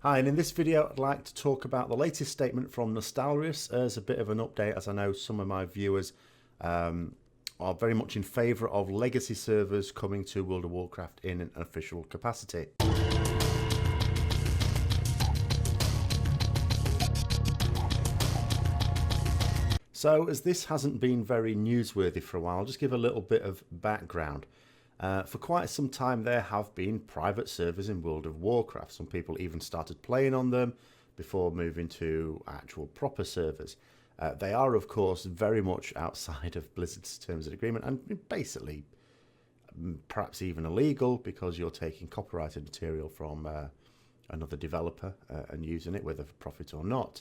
Hi, and in this video I'd like to talk about the latest statement from Nostalrius as a bit of an update, as I know some of my viewers are very much in favour of legacy servers coming to World of Warcraft in an official capacity. So, as this hasn't been very newsworthy for a while, I'll just give a little bit of background. For quite some time there have been private servers in World of Warcraft. Some people even started playing on them before moving to actual proper servers. They are, of course, very much outside of Blizzard's terms of agreement and basically perhaps even illegal because you're taking copyrighted material from another developer and using it, whether for profit or not.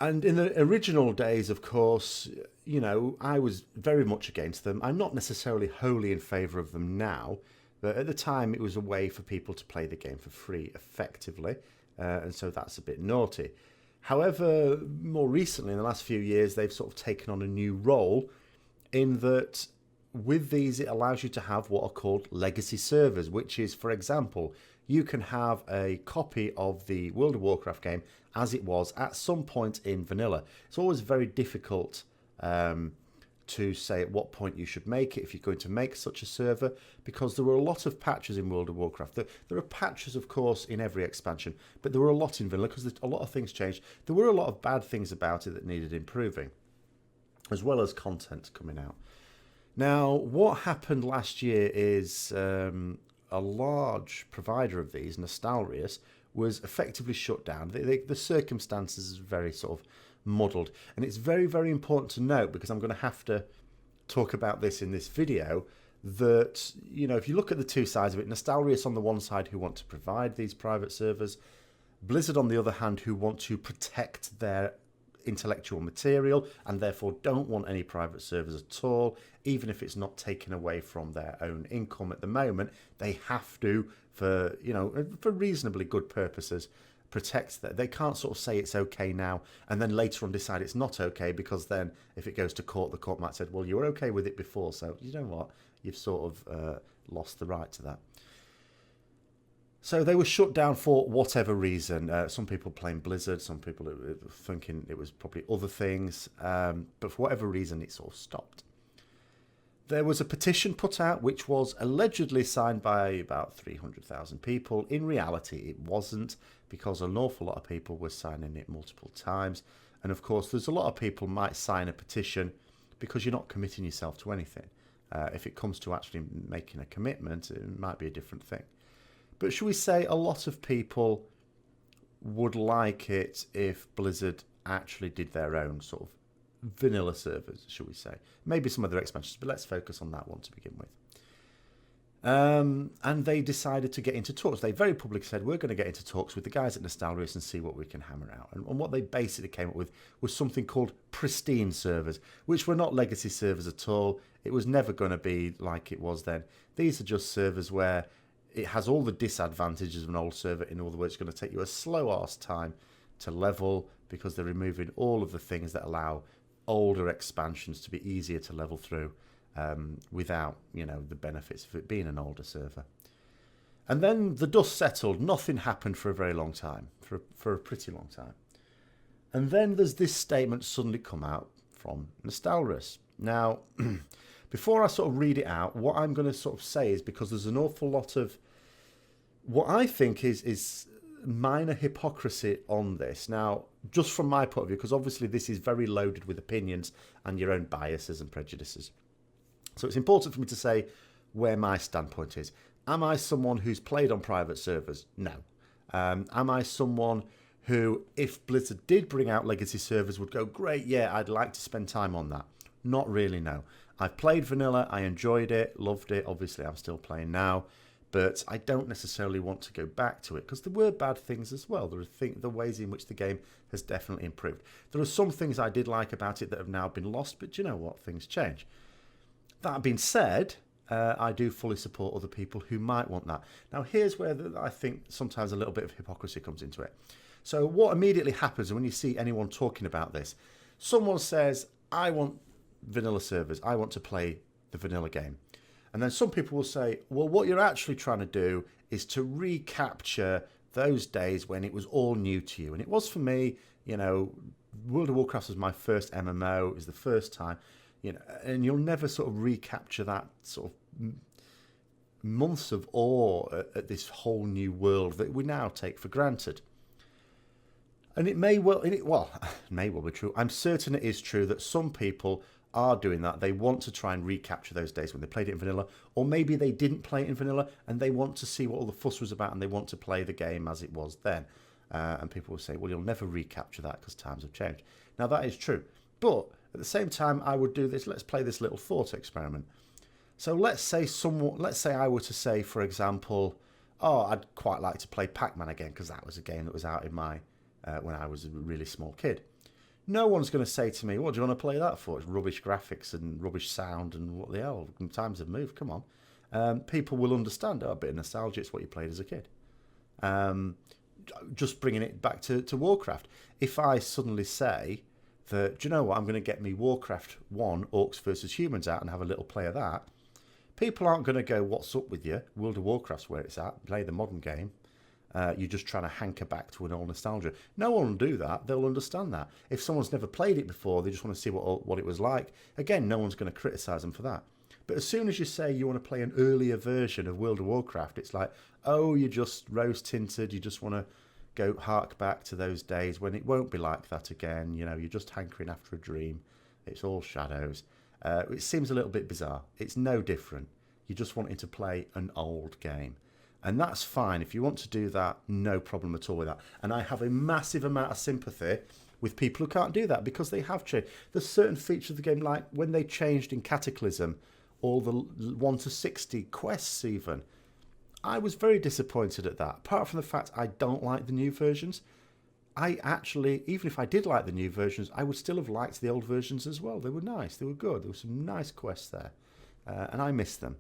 And in the original days, of course, you know, I was very much against them. I'm not necessarily wholly in favour of them now, but at the time it was a way for people to play the game for free, effectively, and so that's a bit naughty. However, more recently, in the last few years, they've sort of taken on a new role in that with these, it allows you to have what are called legacy servers, which is, for example, you can have a copy of the World of Warcraft game as it was at some point in vanilla. It's always very difficult to say at what point you should make it if you're going to make such a server, because there were a lot of patches in World of Warcraft. There are patches, of course, in every expansion, but there were a lot in vanilla because a lot of things changed. There were a lot of bad things about it that needed improving, as well as content coming out. Now, what happened last year is a large provider of these, Nostalrius, was effectively shut down. The circumstances are very sort of muddled. And it's very, very important to note, because I'm going to have to talk about this in this video, that, you know, if you look at the two sides of it, Nostalrius on the one side who want to provide these private servers, Blizzard on the other hand who want to protect their intellectual material and therefore don't want any private servers at all, even if it's not taken away from their own income at the moment. They have to, for, you know, for reasonably good purposes, protect that. They can't sort of say it's okay now and then later on decide it's not okay, because then if it goes to court, the court might say, well, you were okay with it before, so you know what, you've sort of lost the right to that. So they were shut down for whatever reason. Some people blame Blizzard, some people were thinking it was probably other things, but for whatever reason it sort of stopped. There was a petition put out which was allegedly signed by about 300,000 people. In reality it wasn't, because an awful lot of people were signing it multiple times. And of course there's a lot of people might sign a petition because you're not committing yourself to anything. If it comes to actually making a commitment, it might be a different thing. But should we say a lot of people would like it if Blizzard actually did their own sort of vanilla servers, should we say. Maybe some other expansions, but let's focus on that one to begin with. And they decided to get into talks. They very publicly said, we're going to get into talks with the guys at Nostalrius and see what we can hammer out. And what they basically came up with was something called pristine servers, which were not legacy servers at all. It was never going to be like it was then. These are just servers where it has all the disadvantages of an old server. In other words, it's going to take you a slow-arse time to level, because they're removing all of the things that allow older expansions to be easier to level through without, you know, the benefits of it being an older server. And then the dust settled. Nothing happened for a very long time, for a pretty long time. And then there's this statement suddenly come out from Nostalrius. Now, before I sort of read it out, what I'm going to sort of say is, because there's an awful lot of what I think is minor hypocrisy on this. Now, just from my point of view, because obviously this is very loaded with opinions and your own biases and prejudices. So it's important for me to say where my standpoint is. Am I someone who's played on private servers? No. Am I someone who, if Blizzard did bring out legacy servers, would go, great, yeah, I'd like to spend time on that? Not really, no. I've played vanilla, I enjoyed it, loved it. Obviously, I'm still playing now, but I don't necessarily want to go back to it, because there were bad things as well. There are the ways in which the game has definitely improved. There are some things I did like about it that have now been lost, but you know what? Things change. That being said, I do fully support other people who might want that. Now, here's where I think sometimes a little bit of hypocrisy comes into it. So what immediately happens when you see anyone talking about this, someone says, I want vanilla servers, I want to play the vanilla game. And then some people will say, well, what you're actually trying to do is to recapture those days when it was all new to you. And it was for me, World of Warcraft was my first MMO. It was the first time, and you'll never sort of recapture that sort of months of awe at this whole new world that we now take for granted. And it may well be true. I'm certain it is true that some people are doing that. They want to try and recapture those days when they played it in vanilla, or maybe they didn't play it in vanilla and they want to see what all the fuss was about and they want to play the game as it was then. And people will say, well, you'll never recapture that because times have changed. Now, that is true. But at the same time, I would do this. Let's play this little thought experiment. So let's say I were to say, for example, I'd quite like to play Pac-Man again because that was a game that was out in my when I was a really small kid. No one's going to say to me, what do you want to play that for? It's rubbish graphics and rubbish sound and what the hell? Times have moved, come on. People will understand, a bit of nostalgia, it's what you played as a kid. Just bringing it back to Warcraft. If I suddenly say that, do you know what, I'm going to get me Warcraft 1, Orcs versus Humans out and have a little play of that, people aren't going to go, what's up with you? World of Warcraft's where it's at, play the modern game. You're just trying to hanker back to an old nostalgia. No one will do that. They'll understand that. If someone's never played it before, they just want to see what it was like. Again, no one's going to criticise them for that. But as soon as you say you want to play an earlier version of World of Warcraft, it's like, you're just rose-tinted. You just want to go hark back to those days when it won't be like that again. You're just hankering after a dream. It's all shadows. It seems a little bit bizarre. It's no different. You're just wanting to play an old game. And that's fine. If you want to do that, no problem at all with that. And I have a massive amount of sympathy with people who can't do that because they have changed. There's certain features of the game, like when they changed in Cataclysm, all the 1 to 60 quests even. I was very disappointed at that. Apart from the fact I don't like the new versions, I actually, even if I did like the new versions, I would still have liked the old versions as well. They were nice. They were good. There were some nice quests there. And I miss them.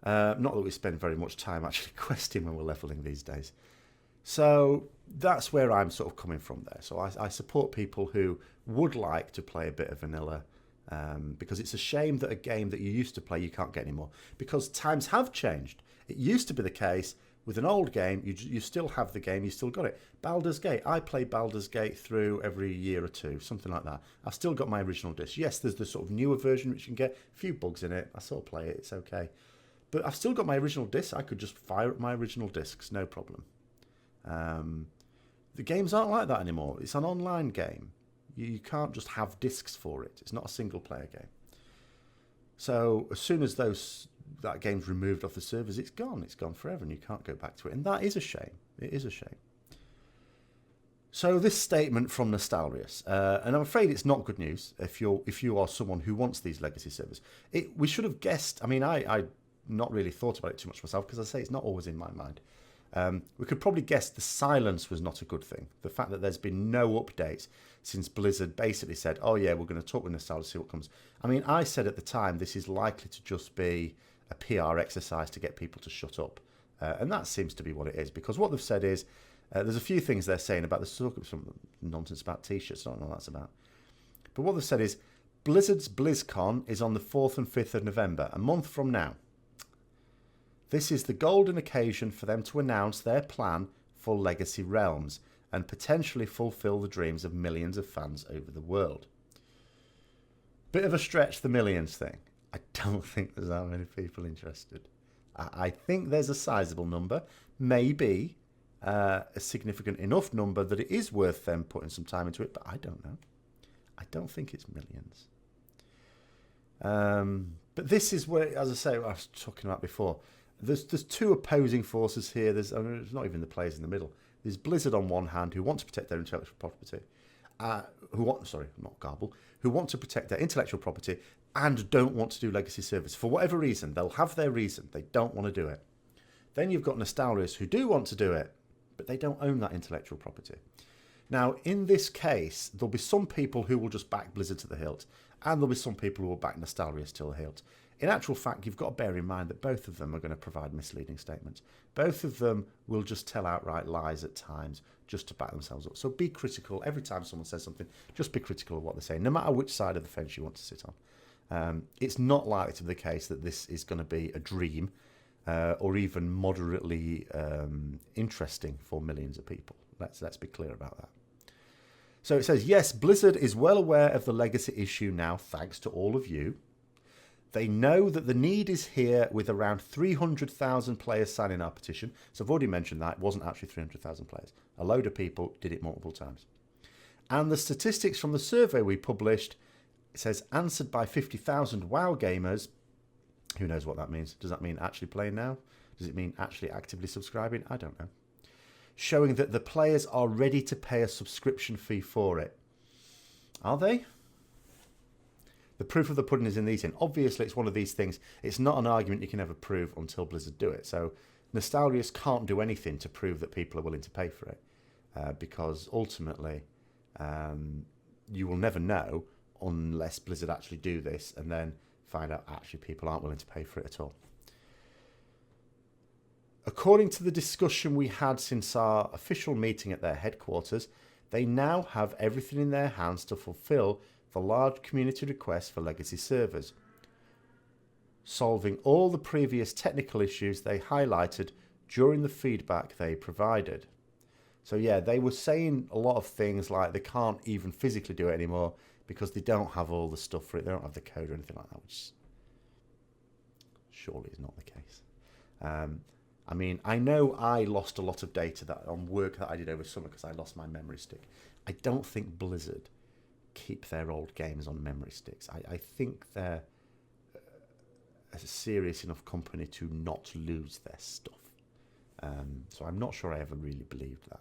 Not that we spend very much time actually questing when we're leveling these days. So that's where I'm sort of coming from there. So I support people who would like to play a bit of vanilla because it's a shame that a game that you used to play you can't get anymore because times have changed. It used to be the case with an old game, you still have the game, you still got it. Baldur's Gate, I play Baldur's Gate through every year or two, something like that. I've still got my original disc. Yes, there's the sort of newer version which you can get, a few bugs in it, I still play it, it's okay. But I've still got my original disc. I could just fire up my original discs, no problem. The games aren't like that anymore. It's an online game. You can't just have discs for it. It's not a single-player game. So as soon as that game's removed off the servers, it's gone. It's gone forever, and you can't go back to it. And that is a shame. It is a shame. So this statement from Nostalrius, and I'm afraid it's not good news if you are someone who wants these legacy servers. We should have guessed. I mean, I not really thought about it too much myself because I say it's not always in my mind. We could probably guess the silence was not a good thing. The fact that there's been no updates since Blizzard basically said, oh yeah, we're going to talk with Nostalrius, see what comes. I mean, I said at the time this is likely to just be a PR exercise to get people to shut up. And that seems to be what it is, because what they've said is there's a few things they're saying about some nonsense about t-shirts. I don't know what that's about. But what they've said is Blizzard's BlizzCon is on the 4th and 5th of November, a month from now. This is the golden occasion for them to announce their plan for Legacy Realms and potentially fulfill the dreams of millions of fans over the world. Bit of a stretch, the millions thing. I don't think there's that many people interested. I think there's a sizable number, maybe a significant enough number that it is worth them putting some time into it, but I don't know. I don't think it's millions. But this is where, as I say, I was talking about before, there's two opposing forces here. There's not even the players in the middle. There's Blizzard on one hand, who want to protect their intellectual property, who want to protect their intellectual property and don't want to do legacy service. For whatever reason, they'll have their reason. They don't want to do it. Then you've got Nostalrius who do want to do it, but they don't own that intellectual property. Now, in this case, there'll be some people who will just back Blizzard to the hilt, and there'll be some people who will back Nostalrius to the hilt. In actual fact, you've got to bear in mind that both of them are going to provide misleading statements. Both of them will just tell outright lies at times just to back themselves up. So be critical. Every time someone says something, just be critical of what they say, no matter which side of the fence you want to sit on. It's not likely to be the case that this is going to be a dream. or even moderately interesting for millions of people. Let's be clear about that. So it says, yes, Blizzard is well aware of the legacy issue now, thanks to all of you. They know that the need is here with around 300,000 players signing our petition. So I've already mentioned that. It wasn't actually 300,000 players. A load of people did it multiple times. And the statistics from the survey we published, it says, answered by 50,000 WoW gamers. Who knows what that means? Does that mean actually playing now? Does it mean actually actively subscribing? I don't know. Showing that the players are ready to pay a subscription fee for it. Are they? The proof of the pudding is in the eating. Obviously, it's one of these things. It's not an argument you can ever prove until Blizzard do it. So Nostalrius can't do anything to prove that people are willing to pay for it. Because ultimately, you will never know unless Blizzard actually do this and then find out actually people aren't willing to pay for it at all. According to the discussion we had since our official meeting at their headquarters, they now have everything in their hands to fulfill the large community requests for legacy servers, solving all the previous technical issues they highlighted during the feedback they provided. So yeah, they were saying a lot of things like they can't even physically do it anymore because they don't have all the stuff for it. They don't have the code or anything like that, which surely is not the case. I mean, I know I lost a lot of data that on work that I did over summer because I lost my memory stick. I don't think Blizzard keep their old games on memory sticks. I think they're a serious enough company to not lose their stuff. So I'm not sure I ever really believed that.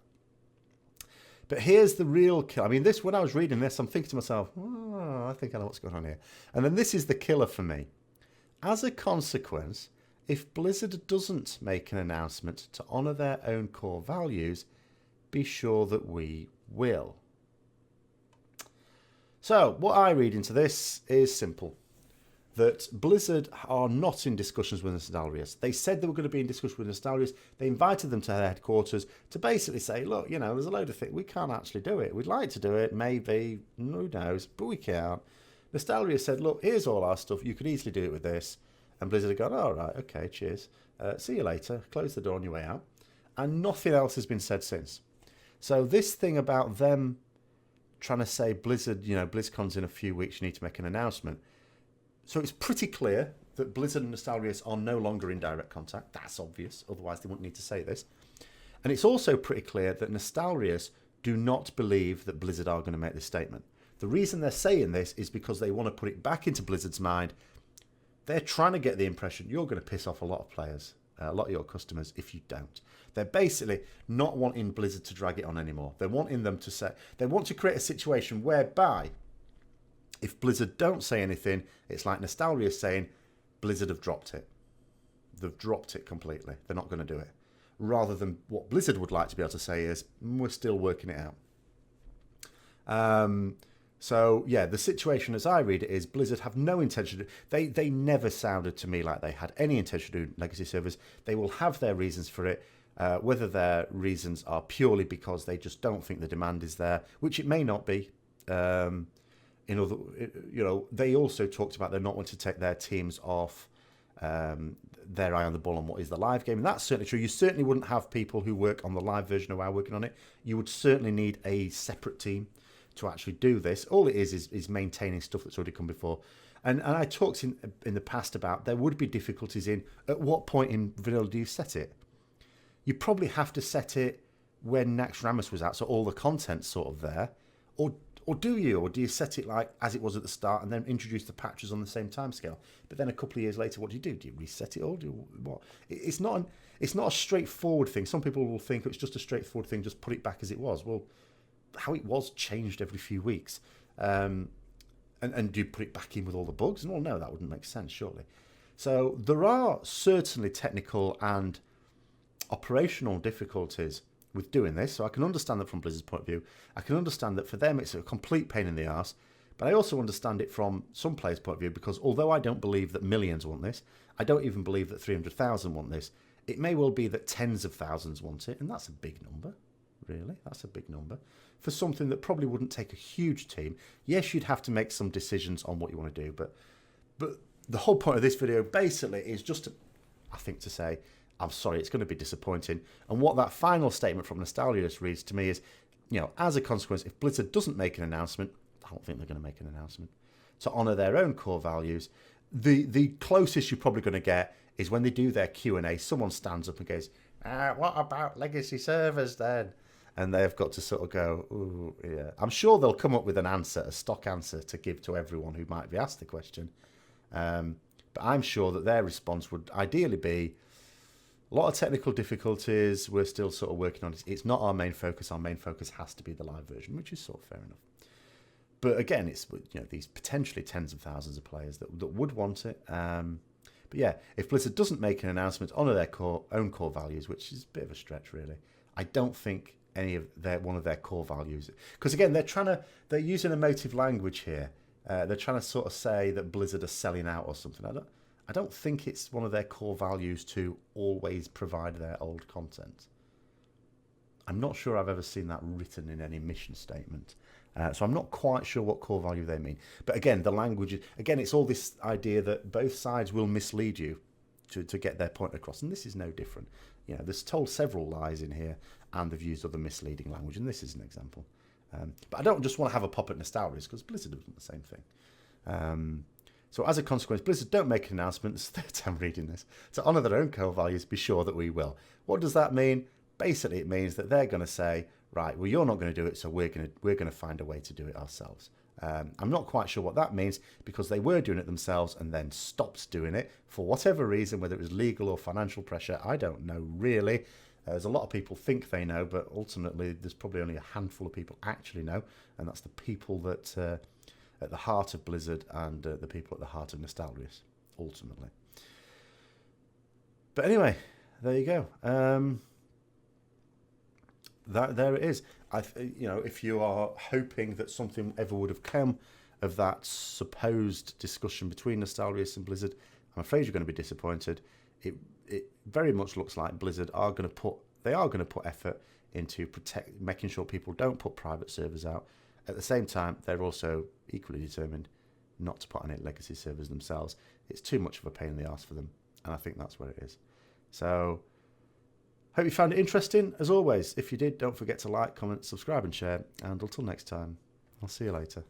But here's the real kill. I mean, this, when I was reading this, I'm thinking to myself, oh, I think I know what's going on here. And then this is the killer for me. As a consequence, if Blizzard doesn't make an announcement to honour their own core values, be sure that we will. So, what I read into this is simple. That Blizzard are not in discussions with Nostalrius. They said they were going to be in discussion with Nostalrius. They invited them to their headquarters to basically say, look, you know, there's a load of things. We can't actually do it. We'd like to do it, maybe, who knows, but we can't. Nostalrius said, look, here's all our stuff. You could easily do it with this. And Blizzard had gone, all right, okay, cheers. See you later. Close the door on your way out. And nothing else has been said since. So this thing about them trying to say, Blizzard, you know, BlizzCon's in a few weeks, you need to make an announcement. So it's pretty clear that Blizzard and Nostalrius are no longer in direct contact. That's obvious. Otherwise, they wouldn't need to say this. And it's also pretty clear that Nostalrius do not believe that Blizzard are going to make this statement. The reason they're saying this is because they want to put it back into Blizzard's mind. They're trying to get the impression you're going to piss off a lot of players, a lot of your customers, if you don't. They're basically not wanting Blizzard to drag it on anymore. They're wanting them to say, they want to create a situation whereby if Blizzard don't say anything, it's like Nostalrius saying, Blizzard have dropped it. They've dropped it completely. They're not going to do it. Rather than what Blizzard would like to be able to say is, we're still working it out. So, yeah, the situation as I read it is Blizzard have no intention. They never sounded to me like they had any intention to do legacy servers. They will have their reasons for it. Whether their reasons are purely because they just don't think the demand is there, which it may not be. They also talked about they're not wanting to take their teams off their eye on the ball on what is the live game. And that's certainly true. You certainly wouldn't have people who work on the live version of WoW working on it. You would certainly need a separate team to actually do this. All it is maintaining stuff that's already come before. And I talked in the past about there would be difficulties in at what point in vanilla do you set it? You probably have to set it when Naxxramas was out, so all the content's sort of there. Or do you? Or do you set it like as it was at the start and then introduce the patches on the same timescale? But then a couple of years later, what do? Do you reset it all? Do you, what? It's not a straightforward thing. Some people will think it's just a straightforward thing, just put it back as it was. Well, how it was changed every few weeks. And do you put it back in with all the bugs? Well, no, that wouldn't make sense, surely. So there are certainly technical and operational difficulties with doing this, so I can understand that from Blizzard's point of view. I can understand that for them it's a complete pain in the arse, but I also understand it from some players' point of view, because although I don't believe that millions want this, I don't even believe that 300,000 want this. It may well be that tens of thousands want it, and that's a big number, really. That's a big number. For something that probably wouldn't take a huge team. Yes, you'd have to make some decisions on what you want to do, but the whole point of this video basically is just to I think, to say, I'm sorry, it's going to be disappointing. And what that final statement from Nostalrius reads to me is, as a consequence, if Blizzard doesn't make an announcement, I don't think they're going to make an announcement, to honour their own core values. The closest you're probably going to get is when they do their Q&A, someone stands up and goes, what about legacy servers then? And they've got to sort of go, ooh, yeah. I'm sure they'll come up with an answer, a stock answer to give to everyone who might be asked the question. But I'm sure that their response would ideally be, a lot of technical difficulties, we're still sort of working on it. It's not our main focus. Our main focus has to be the live version, which is sort of fair enough. But again, it's these potentially tens of thousands of players that would want it. But yeah, if Blizzard doesn't make an announcement, honour their own core values, which is a bit of a stretch, really. I don't think any of one of their core values, because again, they're using emotive language here. They're trying to sort of say that Blizzard are selling out or something. I don't think it's one of their core values to always provide their old content. I'm not sure I've ever seen that written in any mission statement. So I'm not quite sure what core value they mean. But again, the language, again, it's all this idea that both sides will mislead you to get their point across. And this is no different. There's told several lies in here, and they've used other misleading language. And this is an example. But I don't just want to have a pop at Nostalrius, because Blizzard have done the same thing. So as a consequence, Blizzard don't make an announcement. It's the third time reading this. To honour their own core values, be sure that we will. What does that mean? Basically, it means that they're going to say, right, well, you're not going to do it, so we're going to find a way to do it ourselves. I'm not quite sure what that means, because they were doing it themselves and then stopped doing it for whatever reason, whether it was legal or financial pressure. I don't know, really. There's a lot of people think they know, but ultimately there's probably only a handful of people actually know, and that's the people that at the heart of Blizzard and the people at the heart of Nostalrius, ultimately. But anyway, there you go. There it is. If you are hoping that something ever would have come of that supposed discussion between Nostalrius and Blizzard, I'm afraid you're going to be disappointed. It very much looks like Blizzard are going to put effort into making sure people don't put private servers out. At the same time, they're also equally determined not to put on legacy servers themselves. It's too much of a pain in the arse for them, and I think that's where it is. So, hope you found it interesting. As always, if you did, don't forget to like, comment, subscribe and share. And until next time, I'll see you later.